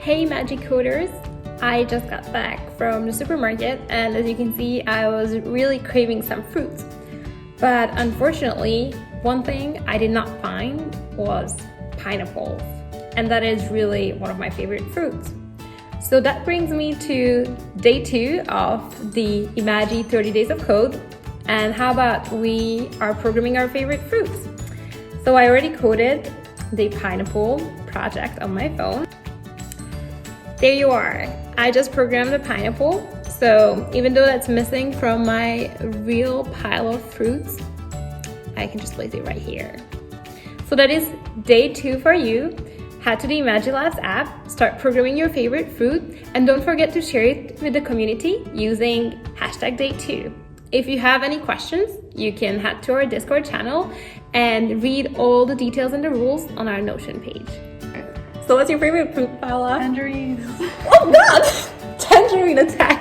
Hey Magic Coders! I just got back from the supermarket and as you can see I was really craving some fruits. But unfortunately, one thing I did not find was pineapples, and that is really one of my favorite fruits. So that brings me to day 2 of the Imagi 30 Days of Code. And how about we are programming our favorite fruits? So I already coded the pineapple project on my phone. There you are. I just programmed the pineapple. So even though that's missing from my real pile of fruits, I can just place it right here. So that is day 2 for you. Head to the Imagi Labs app, start programming your favorite fruit, and don't forget to share it with the community using #day2. If you have any questions, you can head to our Discord channel and read all the details and the rules on our Notion page. So what's your favorite fruit, Paula? Tangerines. Oh God! Tangerine attack!